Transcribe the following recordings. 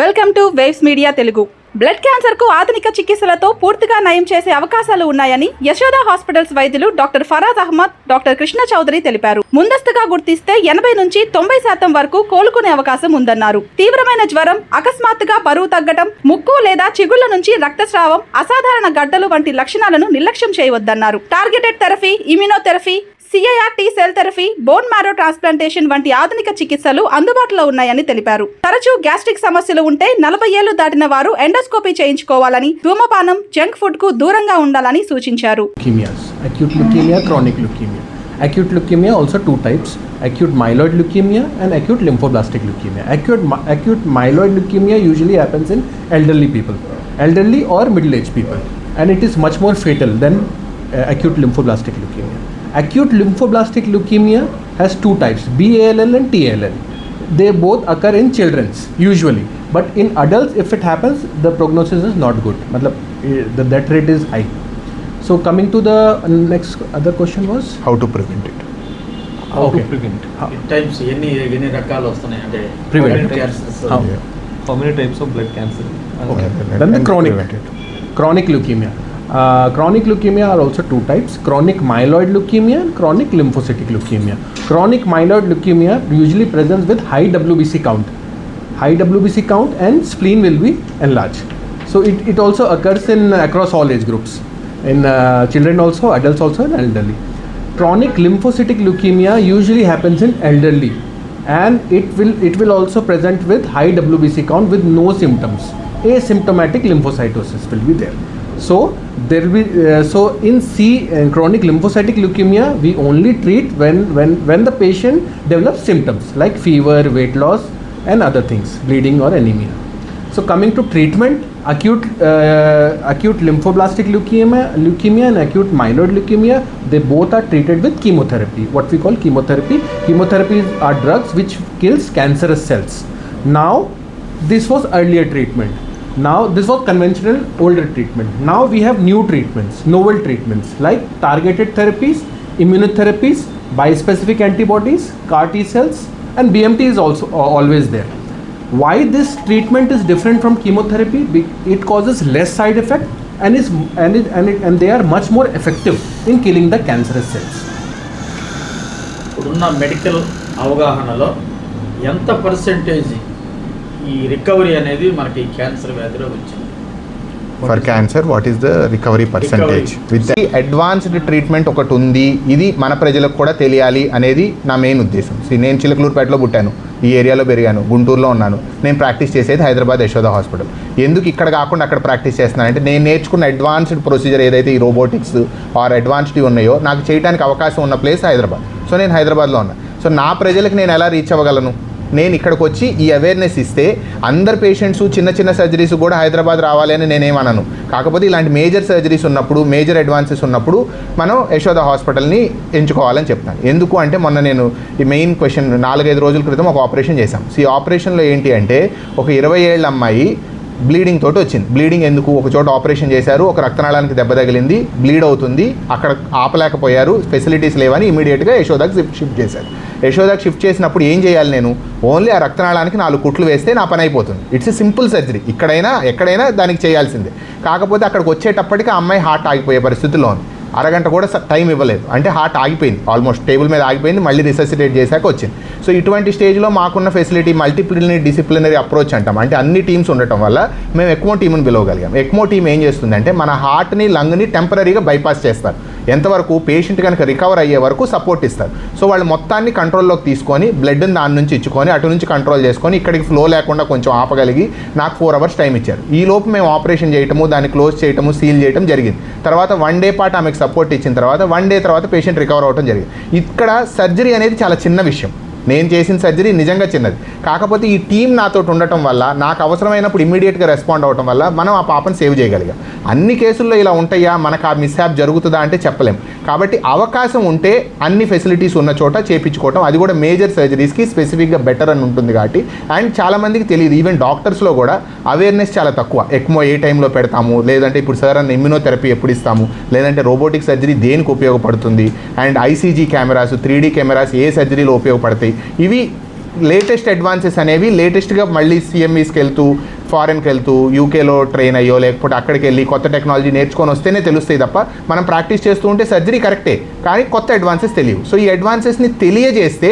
Welcome to waves media Telugu. Blood cancer కు ఆధునిక చికిత్సలతో పూర్తిగా నయం చేసే అవకాశాలు ఉన్నాయని యశోద హాస్పిటల్స్ వైద్యులు డాక్టర్ ఫరాజ్ అహ్మద్, డాక్టర్ కృష్ణ చౌదరి తెలిపారు. ముందస్తుగా గుర్తిస్తే 80 నుంచి 90% వరకు కోలుకునే అవకాశం ఉందన్నారు. తీవ్రమైన జ్వరం, అకస్మాత్తుగా బరువు తగ్గటం, ముక్కు లేదా చిగుళ్ల నుంచి రక్తస్రావం, అసాధారణ గడ్డలు వంటి లక్షణాలను నిర్లక్ష్యం చేయవద్దన్నారు. Targeted therapy, immunotherapy, CIR-T cell therapy, bone marrow transplantation వంటి ఆధునిక చికిత్సలు అందుబాటులో ఉన్నాయని తెలిపారు. తరచూ గ్యాస్ట్రిక్ సమస్యలు ఉంటే 40 ఏళ్లు దాటిన వారు ఎండోస్కోపీ చేయించుకోవాలని, ధూమపానం, జంక్ ఫుడ్ కు దూరంగా ఉండాలని సూచించారు. Acute leukemia, chronic leukemia. Acute leukemia also two types: acute myeloid leukemia and acute lymphoblastic leukemia. Acute myeloid leukemia usually happens in elderly or middle-aged people, and it is much more fatal than acute lymphoblastic leukemia. Acute lymphoblastic leukemia has two types: BALL and TALL. They both occur in children usually, but in adults, if it happens, the prognosis is not good. The death rate is high. So coming to the next other question was how to prevent it. How to prevent? Types ఎన్ని రకాలు వస్తున్నాయి అంటే prevent how many types of blood cancer? Okay. Then the chronic leukemia. Chronic leukemia are also two types: chronic myeloid leukemia and chronic lymphocytic leukemia. Chronic myeloid leukemia usually presents with high WBC count and spleen will be enlarged. So it also occurs in across all age groups, in children also, adults also, and elderly. Chronic lymphocytic leukemia usually happens in elderly, and it will also present with high WBC count with no symptoms. Asymptomatic lymphocytosis will be there. So there will be in chronic lymphocytic leukemia we only treat when the patient develops symptoms like fever, weight loss, and other things, bleeding or anemia. So coming to treatment, acute lymphoblastic leukemia and acute myeloid leukemia, they both are treated with chemotherapy. What we call chemotherapy. Chemotherapies are drugs which kills cancerous cells. Now this was earlier treatment. Now this was conventional older treatment. Now we have new treatments, novel treatments like targeted therapies, immunotherapies, bispecific antibodies, CAR-T cells, and BMT is also always there. Why this treatment is different from chemotherapy? It causes less side effect and they are much more effective in killing the cancerous cells. ఇప్పుడున్న medical అవగాహనలో ఎంత percentage ఈ recovery అనేది మనకి cancer వ్యాధిలో వచ్చింది? For cancer, what is the recovery percentage? With the advanced treatment ఒకటి ఉంది, ఇది మన ప్రజలకు కూడా తెలియాలి అనేది నా మెయిన్ ఉద్దేశం. నేను చిలకలూరుపేటలో పుట్టాను, ఈ ఏరియాలో పెరిగాను, గుంటూరులో ఉన్నాను. నేను ప్రాక్టీస్ చేసేది హైదరాబాద్ యశోద హాస్పిటల్. ఎందుకు ఇక్కడ కాకుండా అక్కడ ప్రాక్టీస్ చేస్తున్నానంటే నేను నేర్చుకున్న అడ్వాన్స్డ్ ప్రొసీజర్ ఏదైతే ఈ రోబోటిక్స్ ఆర్ అడ్వాన్స్డ్ ఉన్నాయో నాకు చేయడానికి అవకాశం ఉన్న ప్లేస్ హైదరాబాద్. సో నేను హైదరాబాద్లో ఉన్నా. సో నా ప్రజలకు నేను ఎలా రీచ్ అవ్వగలను? నేను ఇక్కడికి వచ్చి ఈ అవేర్నెస్ ఇస్తే అందరు పేషెంట్స్ చిన్న సర్జరీస్ కూడా హైదరాబాద్ రావాలి అని నేనేమన్నాను. కాకపోతే ఇలాంటి మేజర్ సర్జరీస్ ఉన్నప్పుడు, మేజర్ అడ్వాన్సెస్ ఉన్నప్పుడు మనం యశోద హాస్పిటల్ని ఎంచుకోవాలని చెప్తాను. ఎందుకు అంటే మొన్న నేను ఈ మెయిన్ క్వశ్చన్ 4-5 రోజుల క్రితం ఒక ఆపరేషన్ చేశాం. ఈ ఆపరేషన్లో ఏంటి అంటే ఒక 20 ఏళ్ళ అమ్మాయి బ్లీడింగ్ తోటి వచ్చింది. బ్లీడింగ్ ఎందుకు? ఒక చోట ఆపరేషన్ చేశారు, ఒక రక్తనాళానికి దెబ్బ తగిలింది, బ్లీడ్ అవుతుంది, అక్కడ ఆపలేకపోయారు, ఫెసిలిటీస్ లేవని ఇమీడియట్గా యశోదాకి షిఫ్ట్ చేశారు. యశోదాకి షిఫ్ట్ చేసినప్పుడు ఏం చేయాలి? నేను ఓన్లీ ఆ రక్తనాళానికి 4 కుట్లు వేస్తే నా పని అయిపోతుంది. ఇట్స్ ఎ సింపుల్ సర్జరీ, ఇక్కడైనా ఎక్కడైనా దానికి చేయాల్సిందే. కాకపోతే అక్కడికి వచ్చేటప్పటికి ఆ అమ్మాయి హార్ట్ ఆగిపోయే పరిస్థితిలో ఉంది. అరగంట కూడా టైం ఇవ్వలేదు, అంటే హార్ట్ ఆగిపోయింది, ఆల్మోస్ట్ టేబుల్ మీద ఆగిపోయింది, మళ్ళీ రిససిటేట్ చేశాక వచ్చింది. సో ఇటువంటి స్టేజ్లో మాకున్న ఫెసిలిటీ డిసిప్లినరీ అప్రోచ్ అంటాం. అంటే అన్ని టీమ్స్ ఉండటం వల్ల మేము ఎక్మో టీమ్ని పిలవగలిగాం. ఎక్మో టీమ్ ఏం చేస్తుందంటే మన హార్ట్ని, లంగ్ని టెంపరీగా బైపాస్ చేస్తారు. ఎంతవరకు? పేషెంట్ కనుక రికవర్ అయ్యే వరకు సపోర్ట్ ఇస్తారు. సో వాళ్ళు మొత్తాన్ని కంట్రోల్లోకి తీసుకొని బ్లడ్ని దాని నుంచి ఇచ్చుకొని అటు నుంచి కంట్రోల్ చేసుకొని ఇక్కడికి ఫ్లో లేకుండా కొంచెం ఆపగలిగి నాకు 4 hours టైం ఇచ్చారు. ఈ లోపు మేము ఆపరేషన్ చేయటము, దాన్ని క్లోజ్ చేయటము, సీల్ చేయటం జరిగింది. తర్వాత 1 day పాటు ఆమెకు సపోర్ట్ ఇచ్చిన తర్వాత 1 day తర్వాత పేషెంట్ రికవర్ అవ్వడం జరిగింది. ఇక్కడ సర్జరీ అనేది చాలా చిన్న విషయం. నేను చేసిన సర్జరీ నిజంగా చిన్నది, కాకపోతే ఈ టీం నాతో ఉండటం వల్ల నాకు అవసరమైనప్పుడు ఇమ్మీడియట్గా రెస్పాండ్ అవ్వటం వల్ల మనం ఆ పాపను సేవ్ చేయగలిగాం. అన్ని కేసుల్లో ఇలా ఉంటాయా, మనకు ఆ మిస్హ్యాప్ జరుగుతుందా అంటే చెప్పలేం. కాబట్టి అవకాశం ఉంటే అన్ని ఫెసిలిటీస్ ఉన్న చోట చేయించుకోవటం, అది కూడా మేజర్ సర్జరీస్కి స్పెసిఫిక్గా బెటర్ అని ఉంటుంది కాబట్టి. అండ్ చాలామందికి తెలియదు, ఈవెన్ డాక్టర్స్లో కూడా అవేర్నెస్ చాలా తక్కువ. ఎక్మో ఏ టైంలో పెడతాము, లేదంటే ఇప్పుడు సార్ అన్న ఇమ్యూనోథెరపీ ఎప్పుడు ఇస్తాము, లేదంటే రోబోటిక్ సర్జరీ దేనికి ఉపయోగపడుతుంది, and ICG cameras 3D cameras ఏ సర్జరీలో ఉపయోగపడతాయి, ఇవి లేటెస్ట్ అడ్వాన్సెస్ అనేవి లేటెస్ట్గా మళ్ళీ CMEస్కి వెళ్తూ, ఫారెన్కి వెళ్తూ, యూకేలో ట్రైన్ అయ్యో లేకపోతే అక్కడికి వెళ్ళి కొత్త టెక్నాలజీ నేర్చుకొని వస్తేనే తెలుస్తాయి తప్ప మనం ప్రాక్టీస్ చేస్తూ ఉంటే సర్జరీ కరెక్టే కానీ కొత్త అడ్వాన్సెస్ తెలియవు. సో ఈ అడ్వాన్సెస్ని తెలియజేస్తే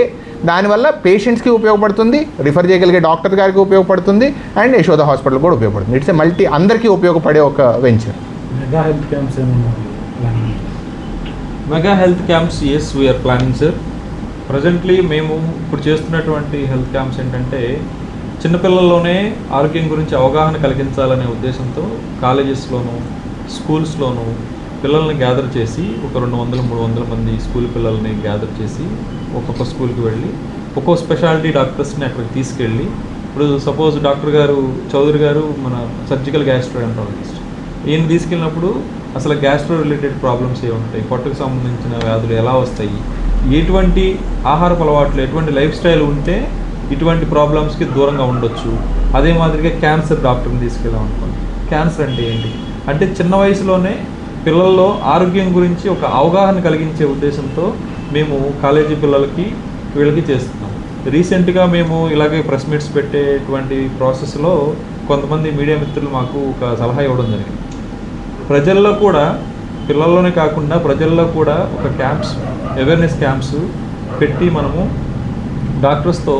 దానివల్ల పేషెంట్స్కి ఉపయోగపడుతుంది, రిఫర్ చేయగలిగే డాక్టర్ గారికి ఉపయోగపడుతుంది, అండ్ యశోద హాస్పిటల్ కూడా ఉపయోగపడుతుంది. ఇట్స్ ఏ మల్టీ, అందరికీ ఉపయోగపడే ఒక వెంచర్. మెగా హెల్త్ క్యాంప్స్ ఏమన్నా mega health camps as we are planning sir. Presently మేము ఇప్పుడు చేస్తున్నటువంటి హెల్త్ క్యాంప్స్ ఏంటంటే చిన్నపిల్లల్లోనే ఆరోగ్యం గురించి అవగాహన కలిగించాలనే ఉద్దేశంతో కాలేజెస్లోను స్కూల్స్లోను పిల్లల్ని గ్యాదర్ చేసి ఒక 200-300 మంది స్కూల్ పిల్లల్ని గ్యాదర్ చేసి ఒక్కొక్క స్కూల్కి వెళ్ళి ఒక్కో స్పెషాలిటీ డాక్టర్స్ని అక్కడికి తీసుకెళ్ళి, ఇప్పుడు సపోజ్ డాక్టర్ గారు చౌదరి గారు మన సర్జికల్ గ్యాస్ట్రోఎంట్రాలజిస్ట్, ఈయన తీసుకెళ్ళినప్పుడు అసలు గ్యాస్ట్రో రిలేటెడ్ ప్రాబ్లమ్స్ ఏముంటాయి, పొట్టకు సంబంధించిన వ్యాధులు ఎలా వస్తాయి, ఎటువంటి ఆహారపు అలవాట్లు, ఎటువంటి లైఫ్ స్టైల్ ఉంటే ఇటువంటి ప్రాబ్లమ్స్కి దూరంగా ఉండొచ్చు. అదే మాదిరిగా క్యాన్సర్ డాక్టర్ని తీసుకెళ్ళాం అనుకోండి. క్యాన్సర్ అంటే ఏంటి అంటే చిన్న వయసులోనే పిల్లల్లో ఆరోగ్యం గురించి ఒక అవగాహన కలిగించే ఉద్దేశంతో మేము కాలేజీ పిల్లలకి వీళ్ళకి చేస్తున్నాం. రీసెంట్గా మేము ఇలాగే ప్రెస్ మీట్స్ పెట్టేటువంటి ప్రాసెస్లో కొంతమంది మీడియా మిత్రులు మాకు ఒక సలహా ఇవ్వడం జరిగింది. ప్రజల్లో కూడా, పిల్లల్లోనే కాకుండా ప్రజల్లో కూడా ఒక క్యాంప్స్, అవేర్నెస్ క్యాంప్స్ పెట్టి మనము డాక్టర్స్తో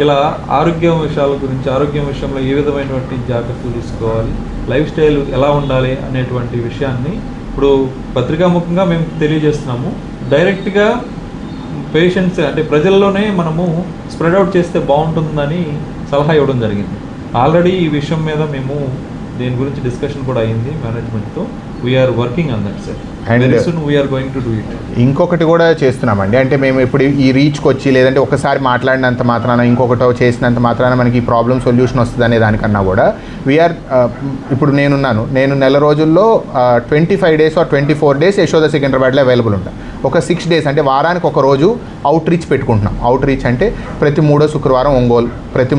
ఇలా ఆరోగ్యం విషయాల గురించి, ఆరోగ్యం విషయంలో ఏ విధమైనటువంటి జాగ్రత్తలు తీసుకోవాలి, లైఫ్ స్టైల్ ఎలా ఉండాలి అనేటువంటి విషయాన్ని ఇప్పుడు పత్రికాముఖంగా మేము తెలియజేస్తున్నాము. డైరెక్ట్గా పేషెంట్స్ అంటే ప్రజల్లోనే మనము స్ప్రెడ్ అవుట్ చేస్తే బాగుంటుందని సలహా ఇవ్వడం జరిగింది. ఆల్రెడీ ఈ విషయం మీద మేము దీని గురించి డిస్కషన్ కూడా అయింది మేనేజ్మెంట్తో. We're working on that sir, and very soon we're going to do it. ఇంకొకటి కూడా చేస్తున్నామండి, అంటే మేము ఇప్పుడు ఈ రీచ్కి వచ్చి లేదంటే ఒకసారి మాట్లాడినంత మాత్రాన ఇంకొకటో చేసినంత మాత్రాన మనకి ఈ ప్రాబ్లమ్ సొల్యూషన్ వస్తుంది అనే దానికన్నా కూడా వీఆర్, ఇప్పుడు నేను నెల రోజుల్లో 25 days or 24 days యశోద సికింద్రాబాద్లో అవైలబుల్ ఉంటాను. ఒక 6 days అంటే వారానికి ఒక రోజు అవుట్ రీచ్ పెట్టుకుంటున్నాం. అవుట్ రీచ్ అంటే ప్రతి 3వ శుక్రవారం ఒంగోలు, ప్రతి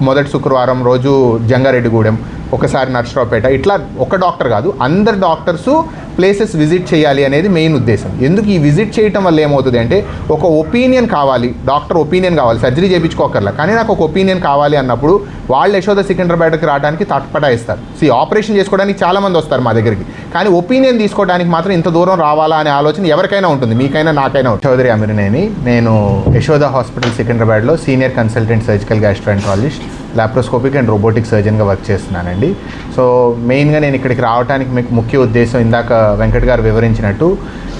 మొదటి శుక్రవారం రోజు జంగారెడ్డిగూడెం, ఒకసారి నర్సరావుపేట, ఇట్లా ఒక డాక్టర్ కాదు అందరు డాక్టర్సు ప్లేసెస్ విజిట్ చేయాలి అనేది మెయిన్ ఉద్దేశం. ఎందుకు ఈ విజిట్ చేయటం వల్ల ఏమవుతుంది అంటే ఒక ఒపీనియన్ కావాలి, డాక్టర్ ఒపీనియన్ కావాలి, సర్జరీ చేయించుకోకర్లా కానీ నాకు ఒక ఒపీనియన్ కావాలి అన్నప్పుడు వాళ్ళు యశోద సికింద్రాబాద్కి రావడానికి తటపటాయిస్తారు. ఆపరేషన్ చేసుకోవడానికి చాలామంది వస్తారు మా దగ్గరికి, కానీ ఒపీనియన్ తీసుకోవడానికి మాత్రం ఇంత దూరం రావాలా అనే ఆలోచన ఎవరికైనా ఉంటుంది, మీకైనా నాకైనా. చౌదరి అమీర్నేని, నేను యశోద హాస్పిటల్ సికింద్రాబాద్లో senior consultant surgical gastroenterologist, laparoscopic and robotic సర్జన్గా వర్క్ చేస్తున్నానండి. సో మెయిన్గా నేను ఇక్కడికి రావడానికి మీకు ముఖ్య ఉద్దేశం ఇందాక వెంకట్ గారు వివరించినట్టు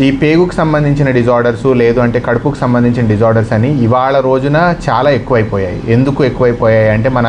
ఈ పేగుకు సంబంధించిన డిజార్డర్స్ లేదు అంటే కడుపుకు సంబంధించిన డిజార్డర్స్ అని ఇవాళ రోజున చాలా ఎక్కువైపోయాయి. ఎందుకు ఎక్కువైపోయాయి అంటే మన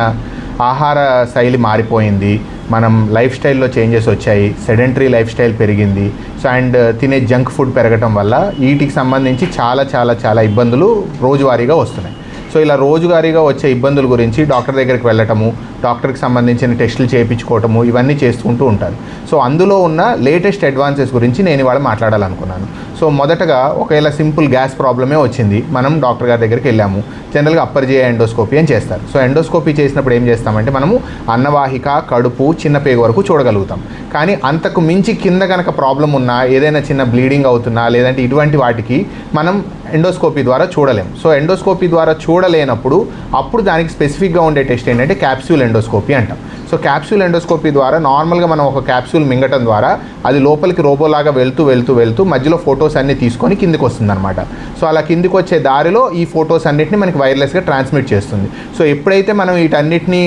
ఆహార శైలి మారిపోయింది, మనం లైఫ్ స్టైల్లో చేంజెస్ వచ్చాయి, సెడెంటరీ లైఫ్ స్టైల్ పెరిగింది. సో అండ్ తినే జంక్ ఫుడ్ పెరగటం వల్ల వీటికి సంబంధించి చాలా చాలా చాలా ఇబ్బందులు రోజువారీగా వస్తున్నాయి. సో ఇలా రోజువారీగా వచ్చే ఇబ్బందుల గురించి డాక్టర్ దగ్గరికి వెళ్ళటము, డాక్టర్కి సంబంధించిన టెస్టులు చేయించుకోవటము, ఇవన్నీ చేసుకుంటూ ఉంటారు. సో అందులో ఉన్న లేటెస్ట్ అడ్వాన్సెస్ గురించి నేను ఇవాళ మాట్లాడాలనుకున్నాను. సో మొదటగా ఒకవేళ సింపుల్ గ్యాస్ ప్రాబ్లమే వచ్చింది, మనం డాక్టర్ గారి దగ్గరికి వెళ్ళాము. జనరల్గా అప్పర్ జిఐ ఎండోస్కోపీ అని చేస్తారు. సో ఎండోస్కోపీ చేసినప్పుడు ఏం చేస్తామంటే మనము అన్నవాహిక, కడుపు, చిన్న పేగు వరకు చూడగలుగుతాం. కానీ అంతకు మించి కింద కనుక ప్రాబ్లం ఉన్నా, ఏదైనా చిన్న బ్లీడింగ్ అవుతున్నా లేదంటే ఇటువంటి వాటికి మనం ఎండోస్కోపీ ద్వారా చూడలేం. సో ఎండోస్కోపీ ద్వారా చూడలేనప్పుడు అప్పుడు దానికి స్పెసిఫిక్గా ఉండే టెస్ట్ ఏంటంటే క్యాప్సూల్ ఎండోస్కోపీ అంటాం. సో క్యాప్సూల్ ఎండోస్కోపీ ద్వారా నార్మల్గా మనం ఒక క్యాప్సూల్ మింగటం ద్వారా అది లోపలికి రోబోలాగా వెళ్తూ మధ్యలో ఫొటోస్ అన్నీ తీసుకొని కిందికి వస్తుందన్నమాట. సో అలా కిందికి వచ్చే దారిలో ఈ ఫొటోస్ అన్నిటిని మనకి వైర్లెస్గా ట్రాన్స్మిట్ చేస్తుంది. సో ఎప్పుడైతే మనం వీటన్నిటిని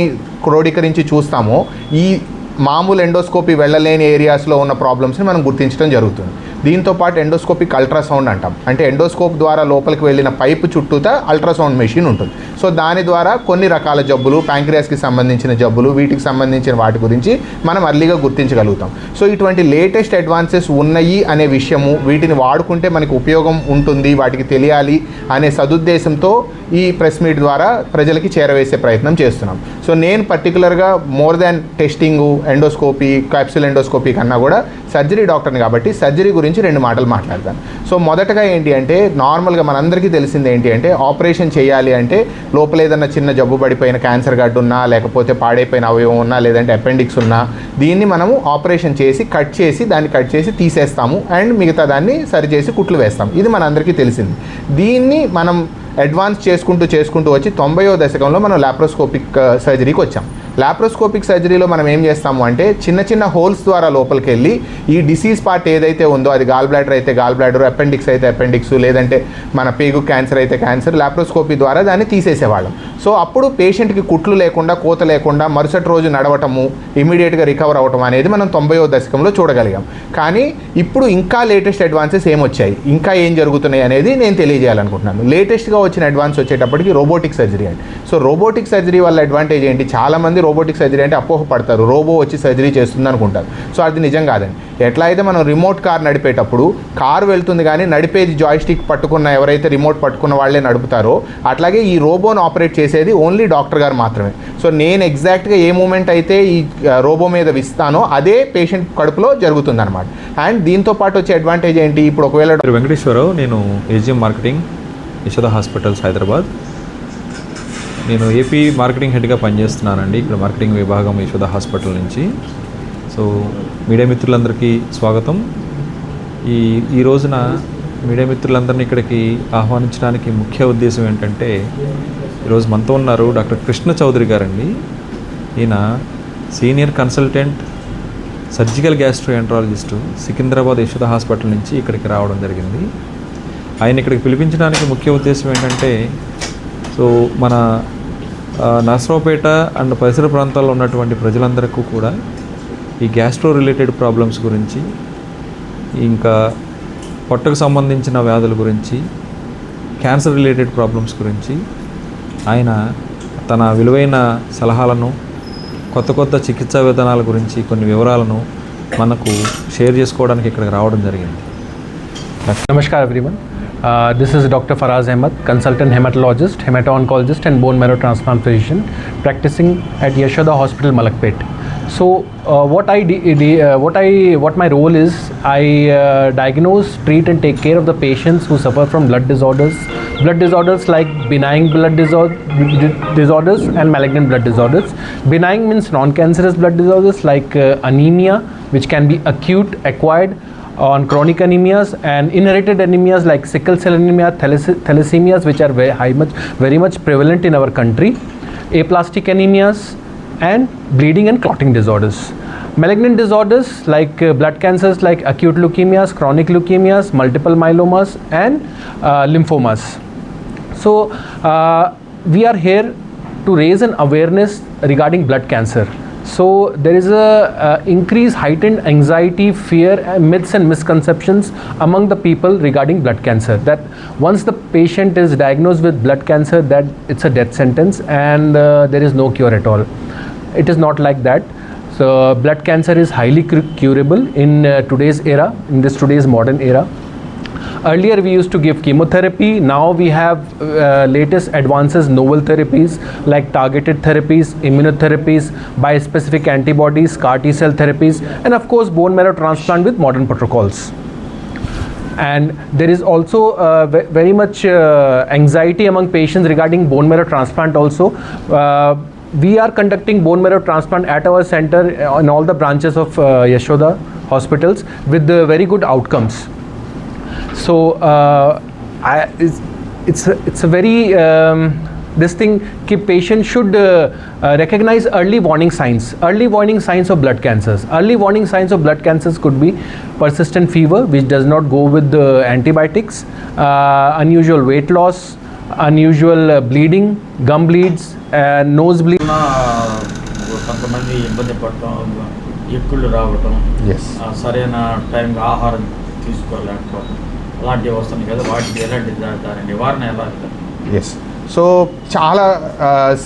క్రోడీకరించి చూస్తామో ఈ మామూలు ఎండోస్కోపీ వెళ్ళలేని ఏరియాస్లో ఉన్న ప్రాబ్లమ్స్ని మనం గుర్తించడం జరుగుతుంది. దీంతోపాటు ఎండోస్కోపిక్ అల్ట్రాసౌండ్ అంటాం. అంటే ఎండోస్కోప్ ద్వారా లోపలికి వెళ్ళిన పైపు చుట్టూతా అల్ట్రాసౌండ్ మెషిన్ ఉంటుంది. సో దాని ద్వారా కొన్ని రకాల జబ్బులు, ప్యాంక్రియాస్కి సంబంధించిన జబ్బులు, వీటికి సంబంధించిన వాటి గురించి మనం అర్లీగా గుర్తించగలుగుతాం. సో ఇటువంటి లేటెస్ట్ అడ్వాన్సెస్ ఉన్నాయి అనే విషయము, వీటిని వాడుకుంటే మనకి ఉపయోగం ఉంటుంది, వాటికి తెలియాలి అనే సదుద్దేశంతో ఈ ప్రెస్ మీట్ ద్వారా ప్రజలకి చేరవేసే ప్రయత్నం చేస్తున్నాం. సో నేను పర్టికులర్గా more than testing, endoscopy, capsule endoscopy కన్నా కూడా సర్జరీ డాక్టర్ని కాబట్టి సర్జరీ గురించి 2 మాటలు మాట్లాడతాను. సో మొదటగా ఏంటి అంటే, నార్మల్గా మనందరికీ తెలిసింది ఏంటి అంటే, ఆపరేషన్ చేయాలి అంటే లోపల ఏదన్నా చిన్న జబ్బు పడిపోయిన క్యాన్సర్ గడ్డు ఉన్నా, లేకపోతే పాడైపోయిన అవయవం ఉన్నా, లేదంటే అపెండిక్స్ ఉన్నా, దీన్ని మనము ఆపరేషన్ చేసి దాన్ని కట్ చేసి తీసేస్తాము అండ్ మిగతా దాన్ని సరిచేసి కుట్లు వేస్తాం. ఇది మనందరికీ తెలిసింది. దీన్ని మనం అడ్వాన్స్ చేసుకుంటూ వచ్చి 90వ దశకంలో మనం లాప్రోస్కోపిక్ సర్జరీకి వచ్చాం. లాప్రోస్కోపిక్ సర్జరీలో మనం ఏం చేస్తాము అంటే, చిన్న హోల్స్ ద్వారా లోపలికి వెళ్ళి ఈ డిసీజ్ పార్ట్ ఏదైతే ఉందో, అది గాల్ బ్లాడర్ అయితే గాల్ బ్లాడర్, అపెండిక్స్ అయితే అపెండిక్స్, లేదంటే మన పేగు క్యాన్సర్ అయితే క్యాన్సర్, లాప్రోస్కోపీ ద్వారా దాన్ని తీసేసేవాళ్ళం. సో అప్పుడు పేషెంట్కి కుట్లు లేకుండా, కోత లేకుండా మరుసటి రోజు నడవటము, ఇమీడియట్గా రికవర్ అవ్వటం అనేది మనం 90వ దశకంలో చూడగలిగాం. కానీ ఇప్పుడు ఇంకా లేటెస్ట్ అడ్వాన్సెస్ ఏమొచ్చాయి, ఇంకా ఏం జరుగుతున్నాయి అనేది నేను తెలియజేయాలనుకుంటున్నాను. లేటెస్ట్గా వచ్చిన అడ్వాన్స్ వచ్చేటప్పటికి రోబోటిక్ సర్జరీ అండి. సో రోబోటిక్ సర్జరీ వల్ల అడ్వాంటేజ్ ఏంటి, చాలామంది రోబోటిక్ సర్జరీ అంటే అపోహపడతారు, రోబో వచ్చి సర్జరీ చేస్తుంది అనుకుంటారు. సో అది నిజం కాదండి. ఎట్లా అయితే మనం రిమోట్ కార్ నడిపేటప్పుడు కారు వెళ్తుంది కానీ నడిపేది జాయ్స్టిక్ పట్టుకున్న, ఎవరైతే రిమోట్ పట్టుకున్న వాళ్ళే నడుపుతారో, అట్లాగే ఈ రోబోను ఆపరేట్ చేసేది ఓన్లీ డాక్టర్ గారు మాత్రమే. సో నేను ఎగ్జాక్ట్గా ఏ మూమెంట్ అయితే ఈ రోబో మీద ఇస్తానో అదే పేషెంట్ కడుపులో జరుగుతుంది అనమాట. అండ్ దీంతో పాటు వచ్చే అడ్వాంటేజ్ ఏంటి, ఇప్పుడు ఒకవేళ వెంకటేశ్వరరావు, నేను AGM marketing, Yashoda hospitals, Hyderabad. నేను ఏపీ మార్కెటింగ్ హెడ్గా పనిచేస్తున్నానండి ఇక్కడ మార్కెటింగ్ విభాగం యశోద హాస్పిటల్ నుంచి. సో మీడియా మిత్రులందరికీ స్వాగతం. ఈ రోజున మీడియా మిత్రులందరినీ ఇక్కడికి ఆహ్వానించడానికి ముఖ్య ఉద్దేశం ఏంటంటే, ఈరోజు మనతో ఉన్నారు డాక్టర్ కృష్ణ చౌదరి గారండి. ఈయన senior consultant surgical gastroenterologist, Secunderabad Yashoda hospital నుంచి ఇక్కడికి రావడం జరిగింది. ఆయన ఇక్కడికి పిలిపించడానికి ముఖ్య ఉద్దేశం ఏంటంటే, సో మన నర్సరావుపేట అండ్ పరిసర ప్రాంతాల్లో ఉన్నటువంటి ప్రజలందరికీ కూడా ఈ గ్యాస్ట్రో రిలేటెడ్ ప్రాబ్లమ్స్ గురించి, ఇంకా పొట్టకు సంబంధించిన వ్యాధుల గురించి, క్యాన్సర్ రిలేటెడ్ ప్రాబ్లమ్స్ గురించి ఆయన తన విలువైన సలహాలను, కొత్త చికిత్సా విధానాల గురించి కొన్ని వివరాలను మనకు షేర్ చేసుకోవడానికి ఇక్కడికి రావడం జరిగింది. Namaskar everyone. This is Dr. Faraz Ahmed, consultant hematologist, hemato-oncologist and bone marrow transplant physician practicing at Yashoda Hospital, Malakpet. So what my role is, I diagnose, treat and take care of the patients who suffer from blood disorders like benign blood disorders and malignant blood disorders. Benign means non-cancerous blood disorders like anemia, which can be acute, acquired, on chronic anemias, and inherited anemias like sickle cell anemia, thalassemias, which are very much prevalent in our country, aplastic anemias, and bleeding and clotting disorders. Malignant disorders like blood cancers like acute leukemias, chronic leukemias, multiple myelomas, and lymphomas. So we are here to raise an awareness regarding blood cancer. So there is a increased heightened anxiety, fear, myths and misconceptions among the people regarding blood cancer, that once the patient is diagnosed with blood cancer, that it's a death sentence and there is no cure at all. It is not like that. So blood cancer is highly curable in today's era, in this today's modern era. Earlier we used to give chemotherapy. Now we have latest advances, novel therapies like targeted therapies, immunotherapies, bispecific antibodies, CAR T-cell therapies, and of course bone marrow transplant with modern protocols. And there is also very much anxiety among patients regarding bone marrow transplant also. We are conducting bone marrow transplant at our center in all the branches of Yashoda hospitals with very good outcomes. So it's a very this thing patient should recognize early warning signs of blood cancers. Early warning signs of blood cancers could be persistent fever which does not go with the antibiotics, unusual weight loss, unusual bleeding, gum bleeds, nose bleed. కొంతమంది ఇబ్బంది పడటం, ఎక్కుళ్ళు రావటం, Yes. సరైన టైంకి ఆహారం తీసుకోలేకపోవడం అలాంటివి వస్తున్నాయి కదా, వాటికి ఎలాంటి దాని నివారణ ఎలా? ఎస్. సో చాలా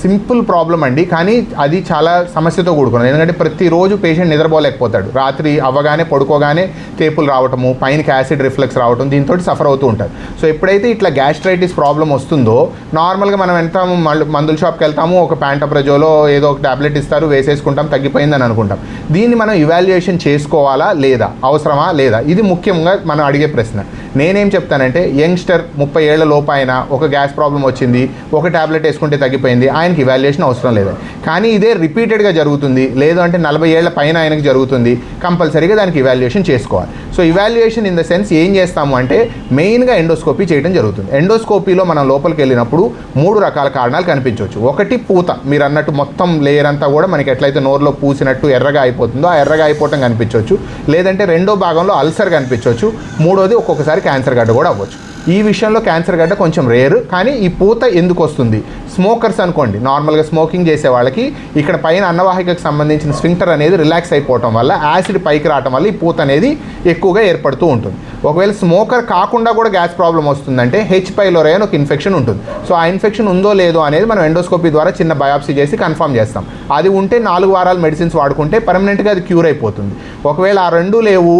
సింపుల్ ప్రాబ్లం అండి, కానీ అది చాలా సమస్యతో కూడుకున్నది. ఎందుకంటే ప్రతిరోజు పేషెంట్ నిద్రపోలేకపోతాడు. రాత్రి అవ్వగానే పడుకోగానే తేపులు రావటము, పైనకి యాసిడ్ రిఫ్లెక్స్ రావటం, దీంతో సఫర్ అవుతూ ఉంటారు. సో ఎప్పుడైతే ఇట్లా గ్యాస్ట్రైటిస్ ప్రాబ్లం వస్తుందో నార్మల్గా మనం వెళ్తాము, మందుల షాప్కి వెళ్తాము, ఒక ప్యాంటప్రజోలో ఏదో ఒక టాబ్లెట్ ఇస్తారు, వేసేసుకుంటాం, తగ్గిపోయిందని అనుకుంటాం. దీన్ని మనం ఇవాల్యుయేషన్ చేసుకోవాలా లేదా, అవసరమా లేదా, ఇది ముఖ్యంగా మనం అడిగే ప్రశ్న. నేనేం చెప్తానంటే, యంగ్స్టర్ 30 ఏళ్ల లోపు అయినా ఒక గ్యాస్ ప్రాబ్లం వచ్చింది, ఒక టాబ్లెట్ వేసుకుంటే తగ్గిపోయింది, ఆయనకి ఇవాల్యుయేషన్ అవసరం లేదు. కానీ ఇదే రిపీటెడ్గా జరుగుతుంది, లేదు అంటే 40 ఏళ్ల పైన ఆయనకి జరుగుతుంది, కంపల్సరీగా దానికి ఇవాల్యుయేషన్ చేసుకోవాలి. So evaluation in the sense ఏం చేస్తాము అంటే, మెయిన్గా ఎండోస్కోపీ చేయడం జరుగుతుంది. ఎండోస్కోపీలో మనం లోపలికి వెళ్ళినప్పుడు 3 రకాల కారణాలు కనిపించవచ్చు. ఒకటి పూత, మీరు అన్నట్టు మొత్తం లేయర్ అంతా కూడా మనకి ఎట్లయితే నోరులో పూసినట్టు ఎర్రగా అయిపోతుందో ఆ ఎర్రగా అయిపోవటం కనిపించవచ్చు. లేదంటే రెండో భాగంలో అల్సర్ కనిపించవచ్చు. మూడోది ఒక్కొక్కసారి క్యాన్సర్ గడ్డ కూడా అవ్వచ్చు. ఈ విషయంలో క్యాన్సర్ గడ్డ కొంచెం రేరు. కానీ ఈ పూత ఎందుకు వస్తుంది? స్మోకర్స్ అనుకోండి, నార్మల్గా స్మోకింగ్ చేసే వాళ్ళకి ఇక్కడ పైన అన్నవాహికకు సంబంధించిన స్ఫింక్టర్ అనేది రిలాక్స్ అయిపోవటం వల్ల, యాసిడ్ పైకి రావటం వల్ల ఈ పూత అనేది ఎక్కువగా ఏర్పడుతూ ఉంటుంది. ఒకవేళ స్మోకర్ కాకుండా కూడా గ్యాస్ ప్రాబ్లం వస్తుందంటే హెచ్ పైలోరీ అని ఒక ఇన్ఫెక్షన్ ఉంటుంది. సో ఆ ఇన్ఫెక్షన్ ఉందో లేదో అనేది మనం ఎండోస్కోపీ ద్వారా చిన్న బయాప్సీ చేసి కన్ఫర్మ్ చేస్తాం. అది ఉంటే 4 వారాలు మెడిసిన్స్ వాడుకుంటే పర్మనెంట్గా అది క్యూర్ అయిపోతుంది. ఒకవేళ ఆ 2 లేవు,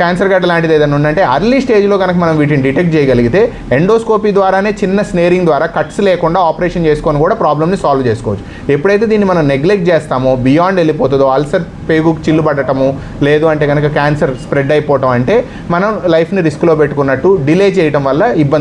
క్యాన్సర్ గడ్డ లాంటిది ఏదైనా ఉందంటే అర్లీ స్టేజ్లో కనుక మనం వీటిని డిటెక్ట్ చేయగలిగితే ఎండోస్కోపీ ద్వారానే చిన్న స్నేరింగ్ ద్వారా కట్స్ లేకుండా ఆపరేషన్ చేసుకొని కూడా ప్రాబ్లమ్ని సాల్వ్ చేసుకోవచ్చు. ఎప్పుడైతే దీన్ని మనం నెగ్లెక్ట్ చేస్తామో, బియాండ్ వెళ్ళిపోతుందో, అల్సర్ పేగుకు చిల్లు పడటము, లేదు అంటే కనుక క్యాన్సర్ స్ప్రెడ్ అయిపోవటం, అంటే మనం లైఫ్ని రిస్క్లో పెట్టుకున్నట్టు, డిలే చేయడం వల్ల ఇబ్బంది